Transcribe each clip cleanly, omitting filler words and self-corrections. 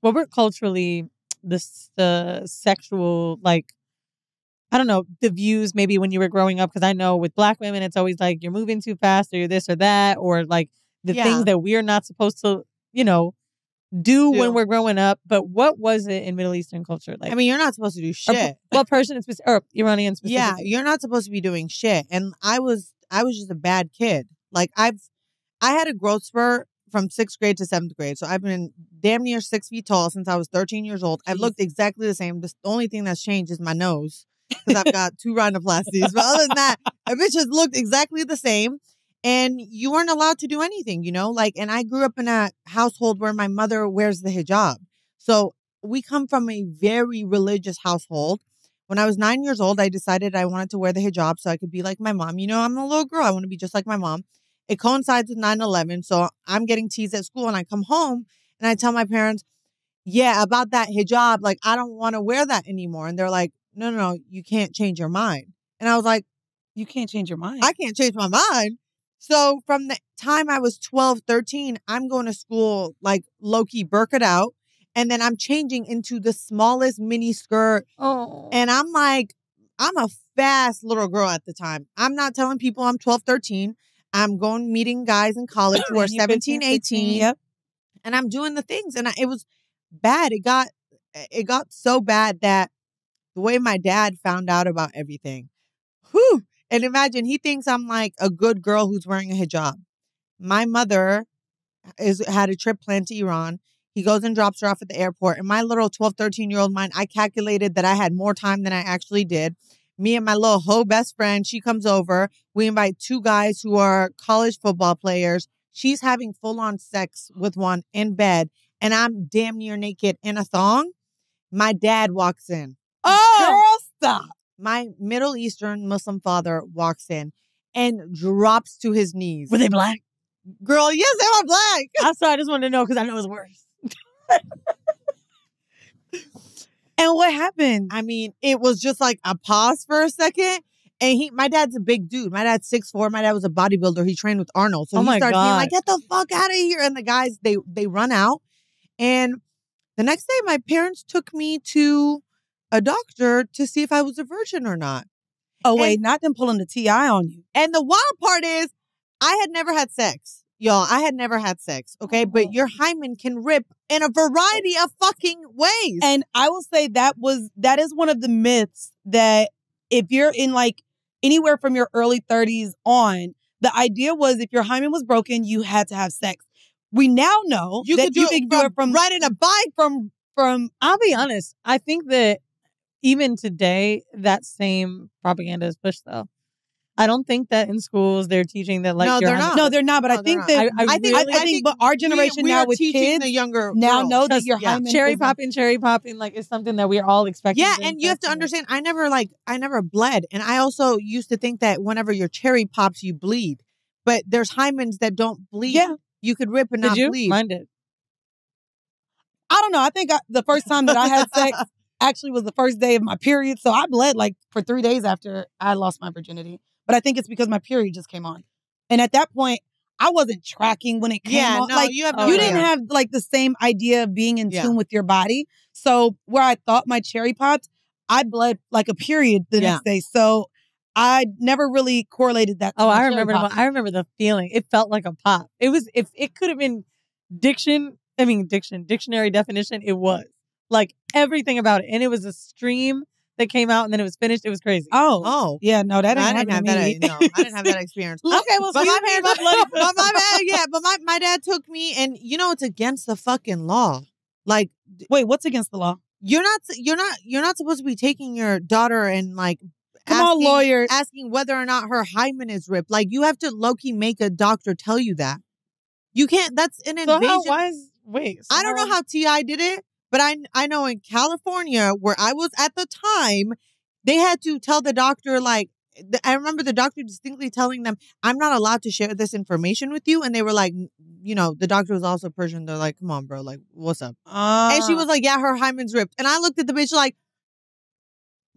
what were culturally the sexual, like, I don't know, the views maybe when you were growing up? Because I know with Black women, it's always like you're moving too fast, or you're this or that, or like the things that we're not supposed to, do when we're growing up. But what was it in Middle Eastern culture? Like, I mean, you're not supposed to do shit. What person or Iranian specifically? Yeah, you're not supposed to be doing shit. And I was just a bad kid. Like I had a growth spurt from 6th grade to 7th grade. So I've been damn near 6 feet tall since I was 13 years old. I've looked exactly the same. The only thing that's changed is my nose, because I've got 2 rhinoplasties. But other than that, I bitch has looked exactly the same. And you weren't allowed to do anything, and I grew up in a household where my mother wears the hijab. So we come from a very religious household. When I was 9 years old, I decided I wanted to wear the hijab so I could be like my mom. I'm a little girl. I want to be just like my mom. It coincides with 9/11. So I'm getting teased at school and I come home and I tell my parents, yeah, about that hijab. Like, I don't want to wear that anymore. And they're like, no, you can't change your mind. And I was like, you can't change your mind. I can't change my mind. So from the time I was 12, 13, I'm going to school like low-key burqa'd out. And then I'm changing into the smallest mini skirt. Oh. And I'm like, I'm a fast little girl at the time. I'm not telling people I'm 12, 13. I'm going meeting guys in college who are 17, 18. Yep. And I'm doing the things. And it was bad. It got so bad that the way my dad found out about everything. Whew. And imagine, he thinks I'm like a good girl who's wearing a hijab. My mother had a trip planned to Iran. He goes and drops her off at the airport. And my little 12, 13-year-old mind, I calculated that I had more time than I actually did. Me and my little hoe best friend, she comes over. We invite 2 guys who are college football players. She's having full-on sex with one in bed. And I'm damn near naked in a thong. My dad walks in. Oh, girl, stop. My Middle Eastern Muslim father walks in and drops to his knees. Were they Black? Girl, yes, they were Black. I'm sorry, I just wanted to know because I know it's worse. And what happened? I mean, it was just like a pause for a second. And my dad's a big dude. My dad's 6'4". My dad was a bodybuilder. He trained with Arnold. So he starts being like, get the fuck out of here. And the guys, they run out. And the next day, my parents took me to a doctor to see if I was a virgin or not. Oh, wait, not them pulling the TI on you. And the wild part is, I had never had sex. Y'all, I had never had sex, okay? But your hymen can rip in a variety of fucking ways. And I will say that is one of the myths that if you're in like anywhere from your early 30s on, the idea was if your hymen was broken, you had to have sex. We now know you that can do it from riding a bike from. I'll be honest. I think that even today, that same propaganda is pushed, though. I don't think that in schools they're teaching that. Like, no, they're not. No, they're not. But I think that I think, but our generation we now are with kids the younger now girls. know that your hymen cherry popping, like, is something that we're all expecting. Yeah, and you have to understand. I never bled, and I also used to think that whenever your cherry pops, you bleed. But there's hymens that don't bleed. Yeah, you could rip and not bleed. Mine did. I don't know. I think the first time that I had sex actually was the first day of my period. So I bled like for 3 days after I lost my virginity. But I think it's because my period just came on. And at that point, I wasn't tracking when it came on. No, like, you didn't have like the same idea of being in tune with your body. So where I thought my cherry popped, I bled like a period the next day. So I never really correlated that. I remember the feeling. It felt like a pop. It was, if it could have been dictionary definition, it was like everything about it. And it was a stream that came out and then it was finished. It was crazy. Oh. Yeah, no, that didn't happen to me. No, I didn't have that experience. Okay, well, but my dad took me, and it's against the fucking law. Like, wait, what's against the law? You're not supposed to be taking your daughter and like lawyers asking whether or not her hymen is ripped. Like, you have to low-key make a doctor tell you that. You can't. That's an invasion. I don't know how T.I. did it. But I know in California, where I was at the time, they had to tell the doctor, like, I remember the doctor distinctly telling them, I'm not allowed to share this information with you. And they were like, the doctor was also Persian. They're like, come on, bro. Like, what's up? And she was like, yeah, her hymen's ripped. And I looked at the bitch like,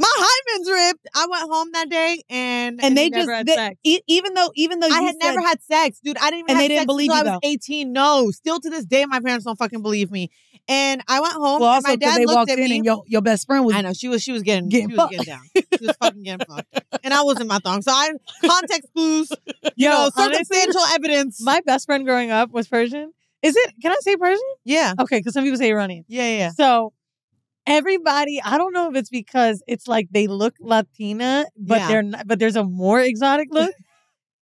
My hymen's ripped. I went home that day and they you just never had they, sex. even though I had never had sex, dude. I didn't even And have they didn't sex believe until you, I was though. 18. No, still to this day, my parents don't fucking believe me. And I went home. Well, and also my because dad they looked walked at in me. and your best friend was. I know she was getting fucked. down. She was fucking getting fucked, and I was in my thong. So I context clues, Honestly, circumstantial evidence. My best friend growing up was Persian. Is it? Can I say Persian? Yeah, Okay, because some people say Iranian. yeah. So everybody, I don't know if it's because it's like they look Latina, but they're not. But there's a more exotic look.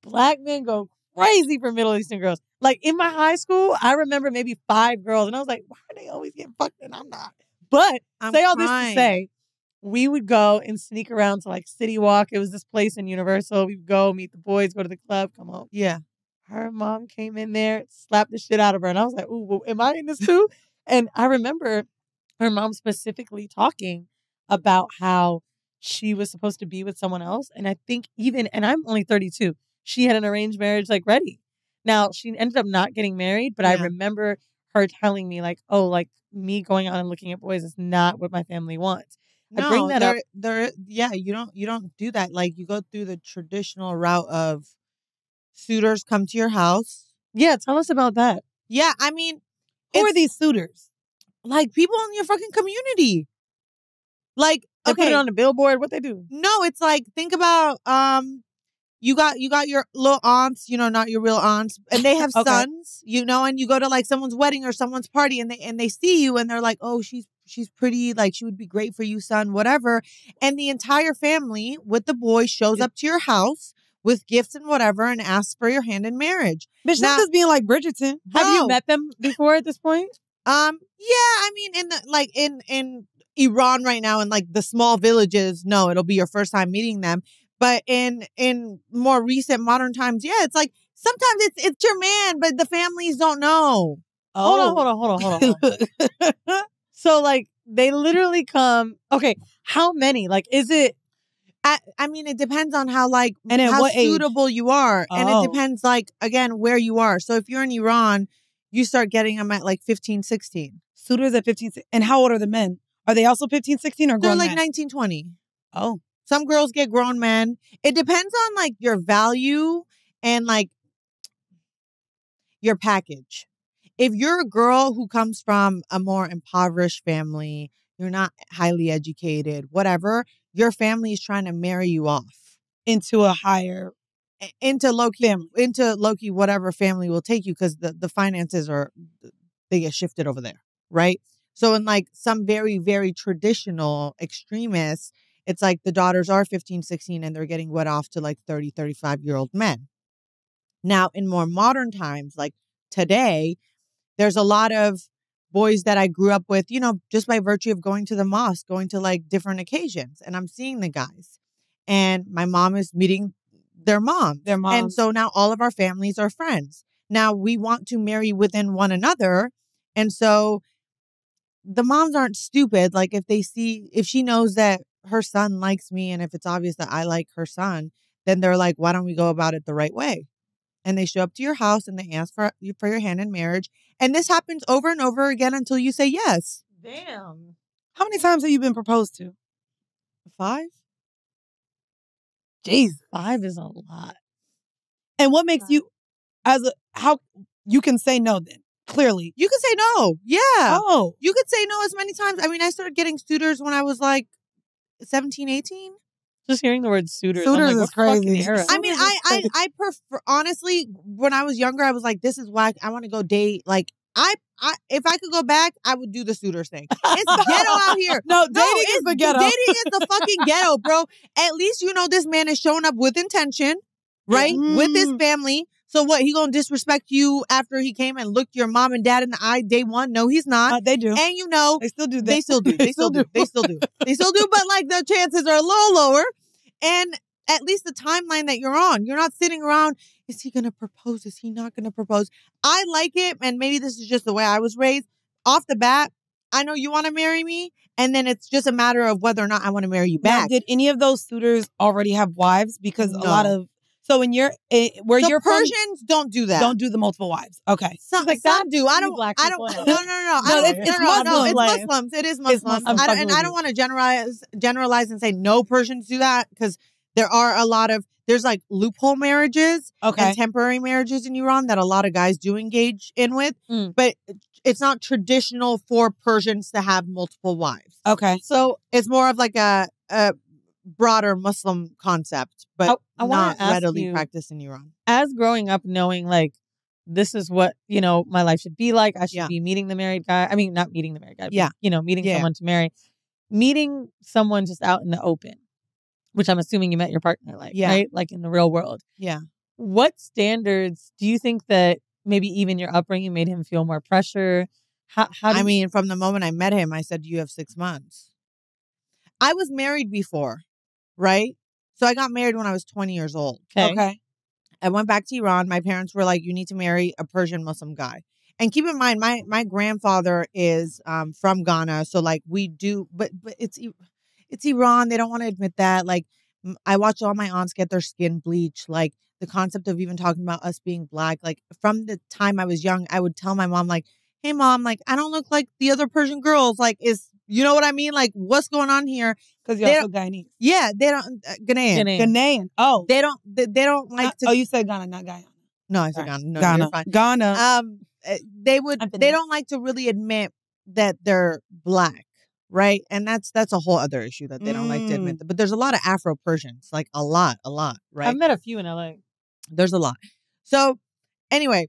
Black men go crazy for Middle Eastern girls. Like in my high school, I remember maybe 5 girls, and I was like, why are they always getting fucked and I'm not? But say all this to say, we would go and sneak around to like City Walk. It was this place in Universal. We'd go meet the boys, go to the club, come home. Yeah. Her mom came in there, slapped the shit out of her, and I was like, ooh, well, am I in this too? And I remember her mom specifically talking about how she was supposed to be with someone else. And I think and I'm only 32, she had an arranged marriage like ready. Now, she ended up not getting married, but I remember her telling me like, oh, like me going out and looking at boys is not what my family wants. No, I bring that up. You don't do that. Like you go through the traditional route of suitors come to your house. Yeah, tell us about that. Yeah, I mean, who are these suitors? Like people in your fucking community. Like they put it on the billboard. What they do? No, it's like think about you got your little aunts, not your real aunts, and they have sons, and you go to like someone's wedding or someone's party, and they see you, and they're like, oh, she's pretty, like she would be great for you, son, whatever, and the entire family with the boy shows up to your house with gifts and whatever, and asks for your hand in marriage. Bitch, not just being like Bridgerton. Have you met them before at this point? Yeah, I mean, in Iran right now, in like the small villages, no, it'll be your first time meeting them. But in more recent modern times, yeah, it's like sometimes it's your man, but the families don't know. Oh. Hold on. So like they literally come. Okay, how many? Like, is it? I mean, it depends on how and how suitable you are, and it depends again where you are. So if you're in Iran, you start getting them at like 15, 16. Suitors at 15, and how old are the men? Are they also 15, 16 or grown They're like men? 19, 20. Oh. Some girls get grown men. It depends on like your value and like your package. If you're a girl who comes from a more impoverished family, you're not highly educated, whatever, your family is trying to marry you off into a higher, into low-key, whatever family will take you, because the finances they get shifted over there, right? So in like some very, very traditional extremists, it's like the daughters are 15, 16, and they're getting wed off to like 30, 35-year-old men. Now, in more modern times, like today, there's a lot of boys that I grew up with, just by virtue of going to the mosque, going to like different occasions. And I'm seeing the guys. And my mom is meeting their mom. And so now all of our families are friends. Now we want to marry within one another. And so the moms aren't stupid. Like if she knows that her son likes me, and if it's obvious that I like her son, then they're like, why don't we go about it the right way? And they show up to your house and they ask for your hand in marriage. And this happens over and over again until you say yes. Damn. How many times have you been proposed to? 5? Jeez, 5 is a lot. And what makes you, how you can say no then? Clearly. You can say no. Yeah. Oh. You could say no as many times. I mean, I started getting suitors when I was like 17, 18. Just hearing the word suitors. Suitors like, is crazy. I mean, I prefer, honestly, when I was younger, I was like, this is whack. I want to go date. Like, if I could go back, I would do the suitors thing. It's ghetto out here. No, dating is the ghetto. Dating is the fucking ghetto, bro. At least this man is showing up with intention, right? With his family. So what, he gonna disrespect you after he came and looked your mom and dad in the eye day one? No, he's not. They do. And they still do that. They still do. They still do. They still do. They still do, but like the chances are a little lower. And at least the timeline that you're on, you're not sitting around, is he gonna propose? Is he not gonna propose? I like it, and maybe this is just the way I was raised. Off the bat, I know you want to marry me, and then it's just a matter of whether or not I want to marry you back. Now, did any of those suitors already have wives? Because a lot of So when you're where So you're from, Persians don't do that. don't do the multiple wives. Okay. Some, Like, some do. I you don't. black I people don't. know. No. It's Muslims. It's Muslims. It is Muslims. Muslims. I'm I don't want to generalize and say no Persians do that, because there are a lot of there's like loophole marriages Okay. and temporary marriages in Iran that a lot of guys do engage in with, Mm. but it's not traditional for Persians to have multiple wives. Okay. So it's more of like a broader Muslim concept, but I wanna not ask readily you- practiced in Iran. As growing up, knowing like this is what my life should be like. I should Yeah. be meeting the married guy. I mean, not meeting the married guy. Yeah. But, meeting Yeah. someone to marry. Meeting someone just out in the open, which I'm assuming you met your partner like, Yeah. right? Like in the real world. Yeah. What standards do you think that maybe even your upbringing made him feel more pressure? How I mean, from the moment I met him, I said, you have 6 months. I was married before, right? So I got married when I was 20 years old. Okay. I went back to Iran. My parents were like, you need to marry a Persian Muslim guy. And keep in mind, my grandfather is from Ghana. So like we do, but it's Iran. They don't want to admit that. Like I watched all my aunts get their skin bleached. Like the concept of even talking about us being black. Like from the time I was young, I would tell my mom like, hey mom, like I don't look like the other Persian girls. Like you know what I mean? Like what's going on here? Because you're also Guyanese. Yeah, they don't Ghanaian. Ghanaian. Oh. They don't like to. Oh, you said Ghana, not Guyana. No, I said Sorry. Ghana. No, Ghana. you're fine. Ghana. They I'm finished. don't like to really admit that they're black, right? And that's a whole other issue that they don't like to admit. But there's a lot of Afro Persians, like a lot, right? I've met a few in LA. There's a lot. So anyway,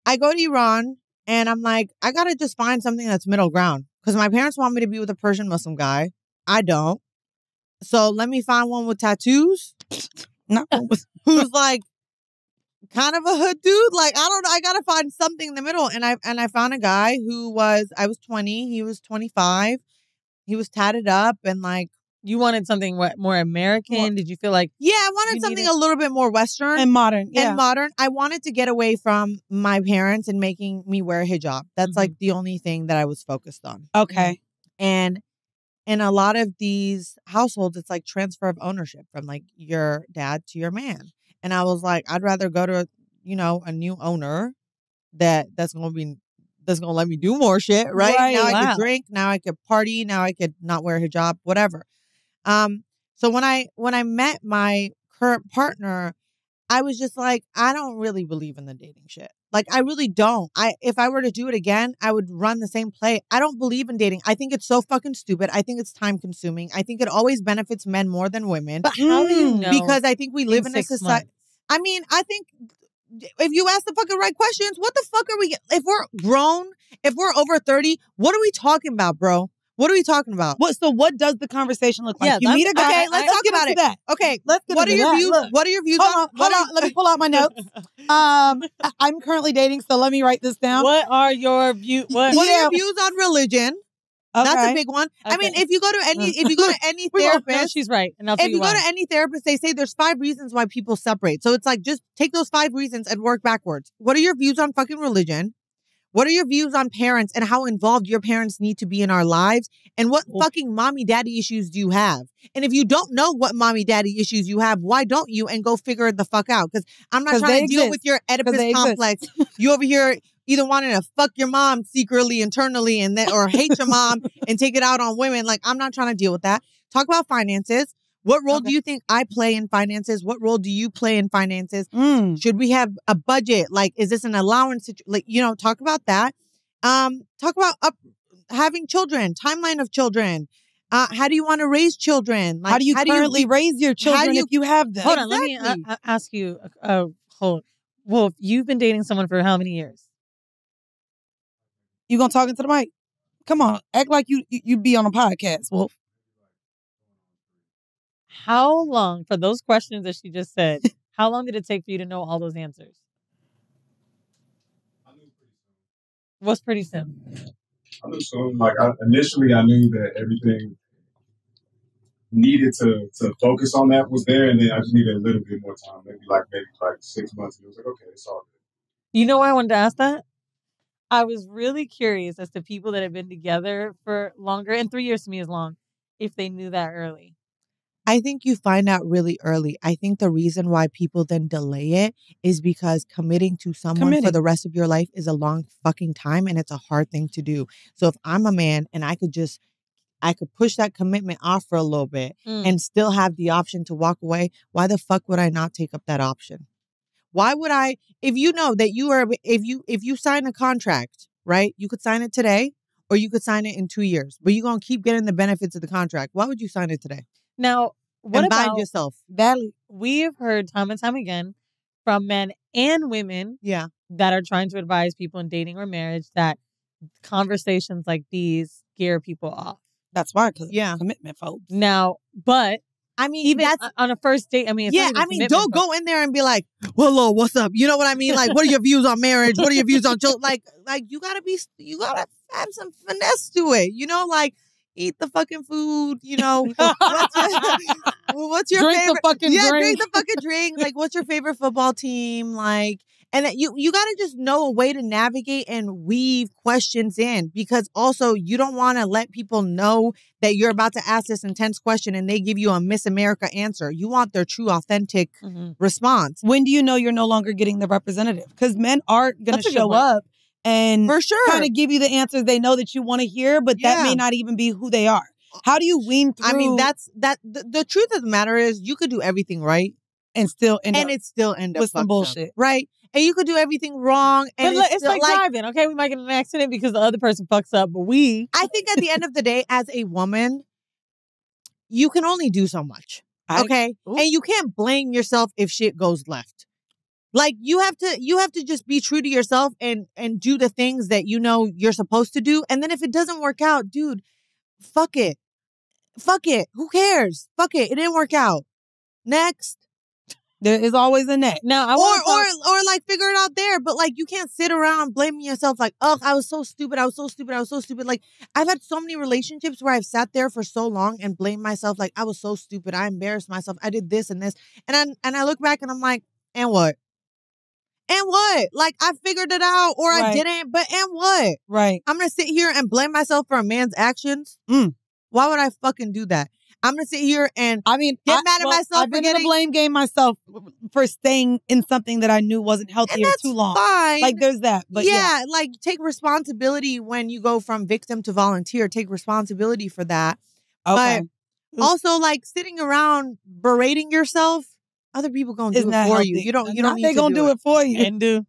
I go to Iran and I'm like, I gotta just find something that's middle ground, because my parents want me to be with a Persian Muslim guy. I don't. So let me find one with tattoos. Not Who's like kind of a hood dude. Like, I don't know. I gotta find something in the middle. And I found a guy I was 20, he was 25. He was tatted up and like, You wanted something more American? Did you feel like yeah, I wanted something a little bit more Western and modern. Yeah. and modern. I wanted to get away from my parents and making me wear a hijab. That's like the only thing that I was focused on. Okay. And in a lot of these households, it's like transfer of ownership from like your dad to your man. And I was like, I'd rather go to, a new owner that's going to let me do more shit, right? Now I could drink, now I could party, now I could not wear a hijab, whatever. So when I met my current partner, I was just like, I don't really believe in the dating shit. Like, I really don't. If I were to do it again, I would run the same play. I don't believe in dating. I think it's so fucking stupid. I think it's time consuming. I think it always benefits men more than women. But how do you know? Because I think we live in a 6 society. months? I mean, I think if you ask the fucking right questions, what the fuck are we? If we're grown, if we're over 30, what are we talking about, bro? What are we talking about? So what does the conversation look like? Yeah, You meet a guy. okay, let's talk get about into it. That. Okay, Let's get what are into your that. views? Look. What are your views Hold on. Let me pull out my notes. I'm currently dating, so let me write this down. What are your views? What are your views on religion? Okay. That's a big one. I mean, Okay. if you go to any therapist, No, she's right, and I'll tell if you go why. to any therapist, they say there's 5 reasons why people separate. So it's like, just take those 5 reasons and work backwards. What are your views on fucking religion? What are your views on parents and how involved your parents need to be in our lives? And what fucking mommy daddy issues do you have? And if you don't know what mommy daddy issues you have, why don't you and go figure it the fuck out? Because I'm not trying to deal with your Oedipus complex. You over here either wanting to fuck your mom secretly, internally, and then or hate your mom and take it out on women. Like, I'm not trying to deal with that. Talk about finances. What role do you think I play in finances? What role do you play in finances? Should we have a budget? Like, is this an allowance? Like, talk about that. Talk about having children, timeline of children. How do you want to raise children? Like, how do you currently raise your children if you have them? Hold on, let me ask you. Wolf, you've been dating someone for how many years? You gonna talk into the mic? Come on, act like you'd be on a podcast, Wolf. How long, for those questions that she just said, how long did it take for you to know all those answers? What's pretty soon? I knew soon. Like, initially, I knew that everything needed to focus on that was there, and then I just needed a little bit more time, maybe like 6 months. And it was like, okay, it's all good. You know why I wanted to ask that? I was really curious as to people that have been together for longer, and 3 years to me is long, if they knew that early. I think you find out really early. I think the reason why people then delay it is because committing to someone for the rest of your life is a long fucking time and it's a hard thing to do. So if I'm a man and I could push that commitment off for a little bit and still have the option to walk away, why the fuck would I not take up that option? Why would I, if you know that if you sign a contract, right? You could sign it today or you could sign it in 2 years, but you're going to keep getting the benefits of the contract. Why would you sign it today? Now, what And about bind yourself? Badly. We've heard time and time again from men and women Yeah. that are trying to advise people in dating or marriage that conversations like these scare people off. That's why, because Yeah. commitment, folks. Now, but I mean, even that's on a first date, I mean, it's not even commitment, don't go in there and be like, hello, what's up? You know what I mean? Like, what are your views on marriage? What are your views on children? Like you gotta have some finesse to it. You know, like eat the fucking food. You know, what's your Drink favorite? the fucking drink drink. the fucking drink. Like, what's your favorite football team? Like, and you gotta just know a way to navigate and weave questions in, because also you don't want to let people know that you're about to ask this intense question and they give you a Miss America answer. You want their true, authentic response. When do you know you're no longer getting the representative? Because men are going to show up and For sure. kind of give you the answers they know that you want to hear, but that may not even be who they are. How do you wean through? I mean, the truth of the matter is you could do everything right and still end up it still end up with some fucked bullshit. up, right? And you could do everything wrong. And But it's like driving, okay? We might get in an accident because the other person fucks up, but I think at the end of the day, as a woman, you can only do so much. Okay? And you can't blame yourself if shit goes left. Like you have to just be true to yourself and do the things that you know you're supposed to do. And then if it doesn't work out, dude, fuck it. Fuck it. Who cares? Fuck it. It didn't work out. Next. There is always a next. Now, or like figure it out there. But like you can't sit around blaming yourself like, oh, I was so stupid. I was so stupid. I was so stupid. Like I've had so many relationships where I've sat there for so long and blamed myself like I was so stupid. I embarrassed myself. I did this and this. And I look back and I'm like, and what? And what? Like I figured it out or I didn't, but and what? Right. I'm going to sit here and blame myself for a man's actions? Why would I fucking do that? I'm going to sit here and get mad at myself I've been in the blame game myself for staying in something that I knew wasn't healthy or too long. Fine. Like there's that. But yeah, like take responsibility when you go from victim to volunteer. Take responsibility for that. Okay. But also like sitting around berating yourself, other people going to do it for you. You don't need to do it for you. And do.